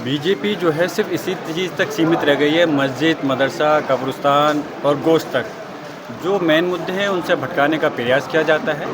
BJP जो है सिर्फ इसी चीज़ तक सीमित रह गई है, मस्जिद, मदरसा, कब्रिस्तान और गोश्त तक। जो मेन मुद्दे हैं उनसे भटकाने का प्रयास किया जाता है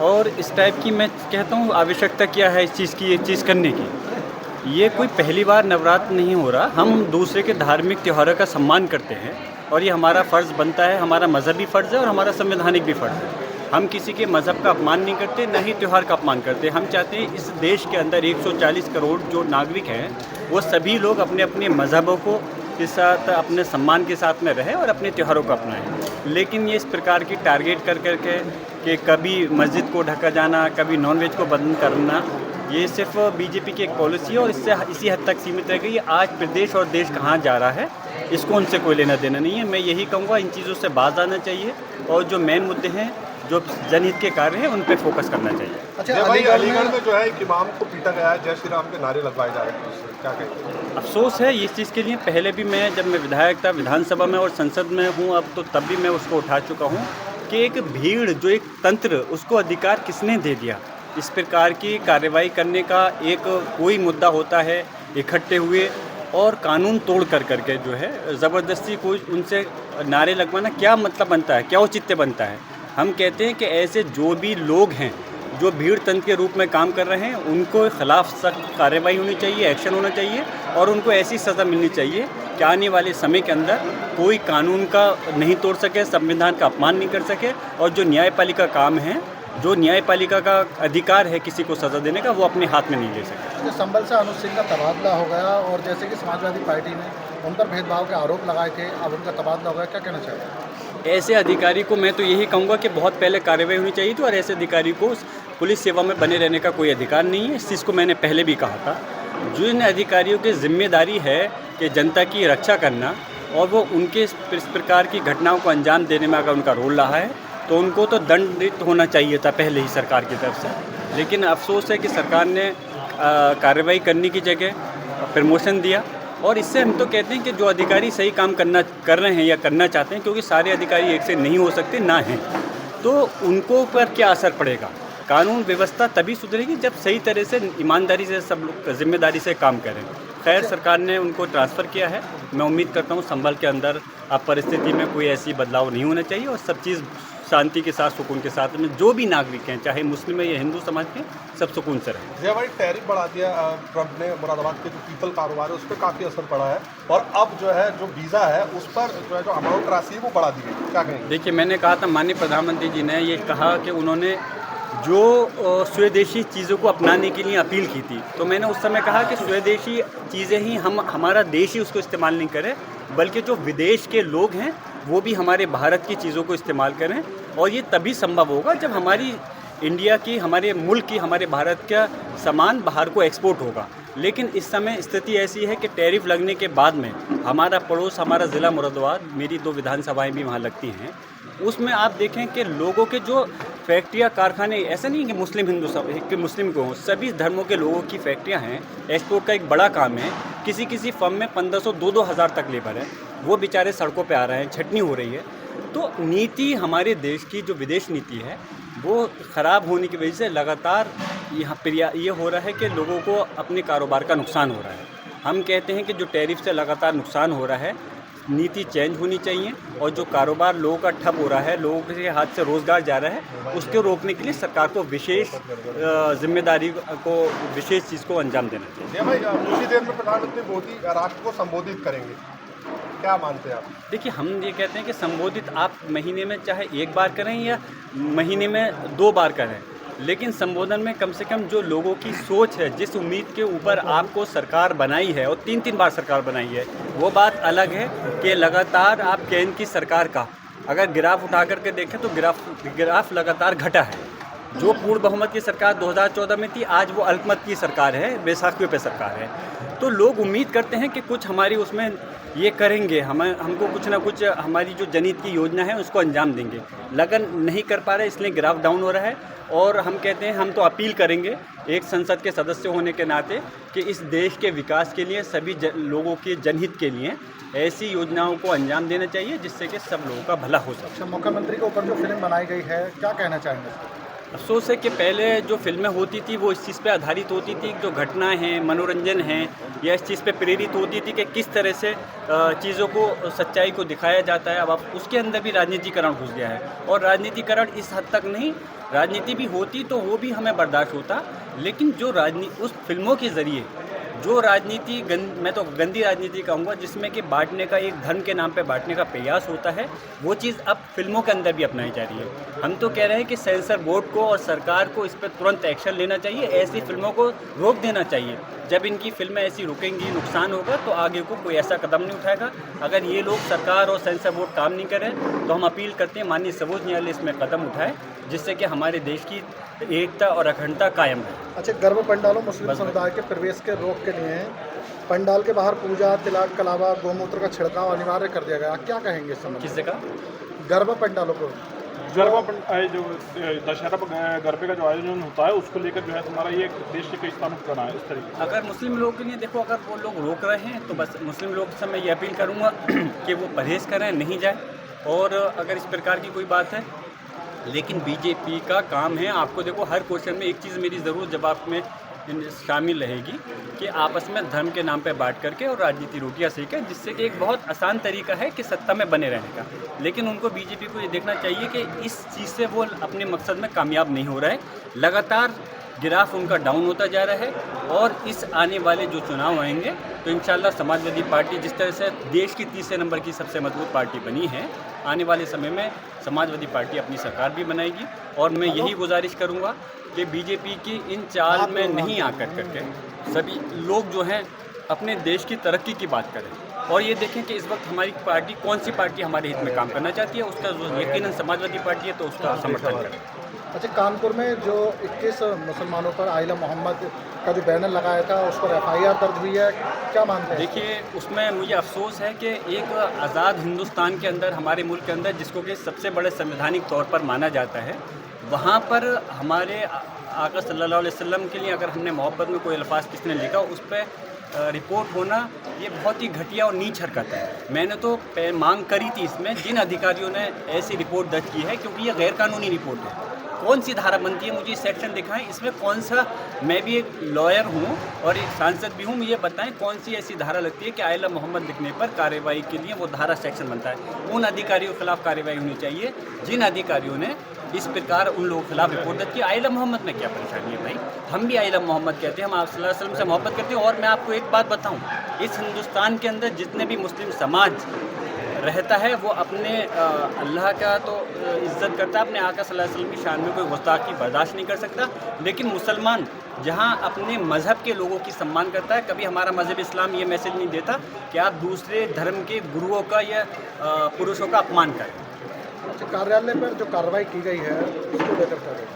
और इस टाइप की मैं कहता हूँ आवश्यकता क्या है इस चीज़ की, ये चीज़ करने की। ये कोई पहली बार नवरात्र नहीं हो रहा, हम दूसरे के धार्मिक त्योहारों का सम्मान करते हैं और ये हमारा फ़र्ज़ बनता है, हमारा मज़हबी फ़र्ज़ है और हमारा संवैधानिक भी फ़र्ज़ है। हम किसी के मज़हब का अपमान नहीं करते, न ही त्यौहार का अपमान करते। हम चाहते हैं इस देश के अंदर 140 करोड़ जो नागरिक हैं वो सभी लोग अपने अपने मज़हबों को के साथ अपने सम्मान के साथ में रहें और अपने त्योहारों को अपनाएं। लेकिन ये इस प्रकार की टारगेट कर करके कि कभी मस्जिद को ढका जाना, कभी नॉनवेज को बंद करना, ये सिर्फ बीजेपी की एक पॉलिसी है और इससे इसी हद तक सीमित रह गई है। आज प्रदेश और देश कहाँ जा रहा है इसको उनसे कोई लेना देना नहीं है। मैं यही कहूँगा इन चीज़ों से बाज आना चाहिए और जो मेन मुद्दे हैं, जो जनहित के कार्य हैं, उन पे फोकस करना चाहिए। अच्छा भाई, अलीगढ़ में जो है एक इमाम को पीटा गया है, जय श्री राम के नारे लगवाए जा रहे हैं, उससे क्या कहेंगे? अफसोस है इस चीज़ के लिए। पहले भी मैं जब मैं विधायक था, विधानसभा में और संसद में हूँ अब, तो तब भी मैं उसको उठा चुका हूँ कि एक भीड़ जो एक तंत्र, उसको अधिकार किसने दे दिया इस प्रकार की कार्रवाई करने का। एक कोई मुद्दा होता है, इकट्ठे हुए और कानून तोड़ कर करके जो है ज़बरदस्ती कोई उनसे नारे लगवाना क्या मतलब बनता है, क्या औचित्य बनता है। हम कहते हैं कि ऐसे जो भी लोग हैं जो भीड़ तंत्र के रूप में काम कर रहे हैं उनको खिलाफ सख्त कार्रवाई होनी चाहिए, एक्शन होना चाहिए और उनको ऐसी सज़ा मिलनी चाहिए कि आने वाले समय के अंदर कोई कानून का नहीं तोड़ सके, संविधान का अपमान नहीं कर सके और जो न्यायपालिका काम है, जो न्यायपालिका का अधिकार है किसी को सज़ा देने का, वो अपने हाथ में नहीं ले सके। जो संभल से अनुज सिंह का तबादला हो गया और जैसे कि समाजवादी पार्टी ने उन पर भेदभाव के आरोप लगाए थे, अब उनका तबादला हो गया, क्या कहना चाहिए? ऐसे अधिकारी को मैं तो यही कहूँगा कि बहुत पहले कार्रवाई होनी चाहिए थी और ऐसे अधिकारी को पुलिस सेवा में बने रहने का कोई अधिकार नहीं है। इस चीज़ को मैंने पहले भी कहा था। जिन अधिकारियों की जिम्मेदारी है कि जनता की रक्षा करना और वो उनके इस प्रकार की घटनाओं को अंजाम देने में अगर उनका रोल रहा है तो उनको तो दंडित होना चाहिए था पहले ही सरकार की तरफ से। लेकिन अफसोस है कि सरकार ने कार्रवाई करने की जगह प्रमोशन दिया और इससे हम तो कहते हैं कि जो अधिकारी सही काम कर रहे हैं या करना चाहते हैं, क्योंकि सारे अधिकारी एक से नहीं हो सकते ना हैं, तो उनको पर क्या असर पड़ेगा। कानून व्यवस्था तभी सुधरेगी जब सही तरह से ईमानदारी से सब लोग जिम्मेदारी से काम करें। खैर सरकार ने उनको ट्रांसफ़र किया है। मैं उम्मीद करता हूँ संभल के अंदर अब परिस्थिति में कोई ऐसी बदलाव नहीं होना चाहिए और सब चीज़ शांति के साथ, सुकून के साथ में जो भी नागरिक हैं, चाहे मुस्लिम है या हिंदू समाज के, सब सुकून से रहें। जय भाई, टैरिफ बढ़ा दिया ट्रम्प ने, मुरादाबाद के जो पीपल कारोबार है उस पर काफ़ी असर पड़ा है और अब जो है जो वीज़ा है उस पर जो है जो अमाउंट राशि है वो बढ़ा दी गई, क्या कहेंगे? देखिए, मैंने कहा था, माननीय प्रधानमंत्री जी ने ये कहा कि उन्होंने जो स्वदेशी चीज़ों को अपनाने के लिए अपील की थी, तो मैंने उस समय कहा कि स्वदेशी चीज़ें ही हमारा देश ही उसको इस्तेमाल नहीं करे, बल्कि जो विदेश के लोग हैं वो भी हमारे भारत की चीज़ों को इस्तेमाल करें और ये तभी संभव होगा जब हमारी इंडिया की, हमारे मुल्क की, हमारे भारत का सामान बाहर को एक्सपोर्ट होगा। लेकिन इस समय स्थिति ऐसी है कि टैरिफ लगने के बाद में हमारा पड़ोस, हमारा ज़िला मुरादाबाद, मेरी 2 विधानसभाएं भी वहाँ लगती हैं, उसमें आप देखें कि लोगों के जो फैक्ट्रियाँ, कारखाने, ऐसा नहीं कि मुस्लिम हिंदू सब कि मुस्लिम को हों, सभी धर्मों के लोगों की फैक्ट्रियाँ हैं। एक्सपोर्ट का एक बड़ा काम है। किसी किसी फर्म में 1500 2-2 हज़ार तक लेबर है, वो बेचारे सड़कों पे आ रहे हैं, छटनी हो रही है। तो नीति, हमारे देश की जो विदेश नीति है वो ख़राब होने की वजह से लगातार यहाँ पर ये हो रहा है कि लोगों को अपने कारोबार का नुकसान हो रहा है। हम कहते हैं कि जो टैरिफ से लगातार नुकसान हो रहा है, नीति चेंज होनी चाहिए और जो कारोबार लोगों का ठप हो रहा है, लोगों के हाथ से रोज़गार जा रहा है, उसको रोकने के लिए सरकार को विशेष जिम्मेदारी को, विशेष चीज़ को अंजाम देना चाहिए। भाई, कुछ ही देर में प्रधानमंत्री मोदी राष्ट्र को संबोधित करेंगे, क्या मानते हैं आप? देखिए, हम ये कहते हैं कि संबोधित आप महीने में चाहे 1 बार करें या महीने में 2 बार करें, लेकिन संबोधन में कम से कम जो लोगों की सोच है, जिस उम्मीद के ऊपर आपको सरकार बनाई है और 3-3 बार सरकार बनाई है, वो बात अलग है कि लगातार आप केंद्र की सरकार का अगर ग्राफ उठा करके देखें तो ग्राफ लगातार घटा है। जो पूर्ण बहुमत की सरकार 2014 में थी, आज वो अल्पमत की सरकार है, बैसाखियों पे सरकार है। तो लोग उम्मीद करते हैं कि कुछ हमारी उसमें ये करेंगे, हमको कुछ ना कुछ हमारी जो जनहित की योजना है उसको अंजाम देंगे। लगन नहीं कर पा रहे, इसलिए ग्राफ डाउन हो रहा है और हम कहते हैं, हम तो अपील करेंगे एक संसद के सदस्य होने के नाते कि इस देश के विकास के लिए, सभी लोगों के जनहित के लिए ऐसी योजनाओं को अंजाम देना चाहिए जिससे कि सब लोगों का भला हो सके। मुख्यमंत्री के ऊपर जो फिल्म बनाई गई है, क्या कहना चाहेंगे? अफसोस है कि पहले जो फिल्में होती थी वो इस चीज़ पे आधारित होती थी, जो घटनाएं हैं, मनोरंजन हैं, या इस चीज़ पे प्रेरित होती थी कि किस तरह से चीज़ों को, सच्चाई को दिखाया जाता है। अब आप उसके अंदर भी राजनीतिकरण घुस गया है, और राजनीतिकरण इस हद तक नहीं, राजनीति भी होती तो वो भी हमें बर्दाश्त होता, लेकिन जो उस फिल्मों के ज़रिए जो राजनीति मैं तो गंदी राजनीति कहूँगा, जिसमें कि बांटने का, एक धर्म के नाम पे बांटने का प्रयास होता है, वो चीज़ अब फिल्मों के अंदर भी अपनाई जा रही है। हम तो कह रहे हैं कि सेंसर बोर्ड को और सरकार को इस पर तुरंत एक्शन लेना चाहिए, ऐसी फिल्मों को रोक देना चाहिए। जब इनकी फिल्में ऐसी रुकेंगी, नुकसान होगा, तो आगे को कोई ऐसा कदम नहीं उठाएगा। अगर ये लोग, सरकार और सेंसर बोर्ड काम नहीं करें, तो हम अपील करते हैं माननीय सर्वोच्च न्यायालय इसमें कदम उठाए, जिससे कि हमारे देश की एकता और अखंडता कायम रहे। अच्छा, गर्भ पंडालों मुस्लिम समुदाय के प्रवेश के रोक के लिए पंडाल के बाहर पूजा, तिलक के अलावा गौमूत्र का छिड़काव अनिवार्य कर दिया गया, क्या कहेंगे इस संबंध में? किससे कहा? गर्भ पंडालों को, जो दशहरा गरबे का जो आयोजन होता है, उसको लेकर जो है तुम्हारा ये देश के कई स्थानों पर बना है इस तरीके से। अगर मुस्लिम लोगों के लिए, देखो, अगर वो लोग रोक रहे हैं तो बस मुस्लिम लोग से मैं ये अपील करूँगा कि वो परहेज़ करें, नहीं जाए। और अगर इस प्रकार की कोई बात है, लेकिन बीजेपी का काम है, आपको देखो हर क्वेश्चन में एक चीज़ मेरी ज़रूर जवाब में शामिल रहेगी कि आपस में धर्म के नाम पे बांट करके और राजनीति रोटियां सेकें, जिससे कि एक बहुत आसान तरीका है कि सत्ता में बने रहने का। लेकिन उनको, बीजेपी को ये देखना चाहिए कि इस चीज़ से वो अपने मकसद में कामयाब नहीं हो रहा है। लगातार ग्राफ उनका डाउन होता जा रहा है, और इस आने वाले जो चुनाव आएंगे तो इंशाल्लाह समाजवादी पार्टी जिस तरह से देश की तीसरे नंबर की सबसे मजबूत पार्टी बनी है, आने वाले समय में समाजवादी पार्टी अपनी सरकार भी बनाएगी। और मैं यही गुजारिश करूंगा कि बीजेपी की इन चाल में नहीं आकर करके सभी लोग जो हैं अपने देश की तरक्की की बात करें, और ये देखें कि इस वक्त हमारी पार्टी, कौन सी पार्टी हमारे हित में काम करना चाहती है, उसका जो यकीनन समाजवादी पार्टी है, तो उसका समर्थन करें। अच्छा, कानपुर में जो 21 मुसलमानों पर आइला मोहम्मद का जो बैनर लगाया था, उस पर FIR दर्ज हुई है, क्या मानते हैं? देखिए, उसमें मुझे अफसोस है कि एक आज़ाद हिंदुस्तान के अंदर, हमारे मुल्क के अंदर, जिसको कि सबसे बड़े संवैधानिक तौर पर माना जाता है, वहाँ पर हमारे आका सल्लल्लाहु अलैहि वसल्लम के लिए अगर हमने मोहब्बत में कोई अल्फाज किसने लिखा, उस पर रिपोर्ट होना ये बहुत ही घटिया और नीच हरकत है। मैंने तो मांग करी थी इसमें, जिन अधिकारियों ने ऐसी रिपोर्ट दर्ज की है, क्योंकि ये गैरकानूनी रिपोर्ट है। कौन सी धारा बनती है, मुझे सेक्शन दिखाएं, इसमें कौन सा, मैं भी एक लॉयर हूँ और एक सांसद भी हूँ, मुझे बताएं कौन सी ऐसी धारा लगती है कि आइला मोहम्मद लिखने पर कार्रवाई के लिए वो धारा सेक्शन बनता है। उन अधिकारियों के खिलाफ कार्रवाई होनी चाहिए जिन अधिकारियों ने इस प्रकार उन लोगों के खिलाफ रिपोर्ट दर्ज की। आइला मोहम्मद में क्या परेशानी है भाई? हम भी आइला मोहम्मद कहते हैं, हम आप सल्लल्लाहु अलैहि वसल्लम से मोहब्बत करते हैं। और मैं आपको एक बात बताऊँ, इस हिंदुस्तान के अंदर जितने भी मुस्लिम समाज रहता है, वो अपने अल्लाह का तो इज़्ज़त करता है, अपने आका सल्लल्लाहु अलैहि वसल्लम की शान में कोई गुस्ताखी बर्दाश्त नहीं कर सकता। लेकिन मुसलमान जहाँ अपने मज़हब के लोगों की सम्मान करता है, कभी हमारा मज़हब इस्लाम ये मैसेज नहीं देता कि आप दूसरे धर्म के गुरुओं का या पुरुषों का अपमान करें। अच्छा, कार्यालय पर जो कार्रवाई की गई है, उसको लेकर क्या करें?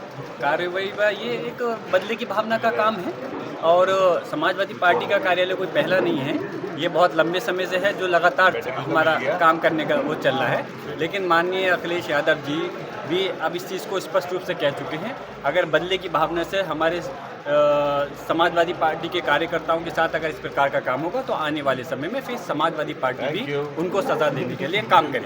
कार्रवाई व ये एक बदले की भावना का काम है, और समाजवादी पार्टी का कार्यालय कोई पहला नहीं है, ये बहुत लंबे समय से है, जो लगातार हमारा काम करने का वो चल रहा है। लेकिन माननीय अखिलेश यादव जी भी अब इस चीज़ को स्पष्ट रूप से कह चुके हैं, अगर बदले की भावना से हमारे समाजवादी पार्टी के कार्यकर्ताओं के साथ अगर इस प्रकार का काम होगा, तो आने वाले समय में फिर समाजवादी पार्टी भी उनको सज़ा देने के लिए काम करेगी।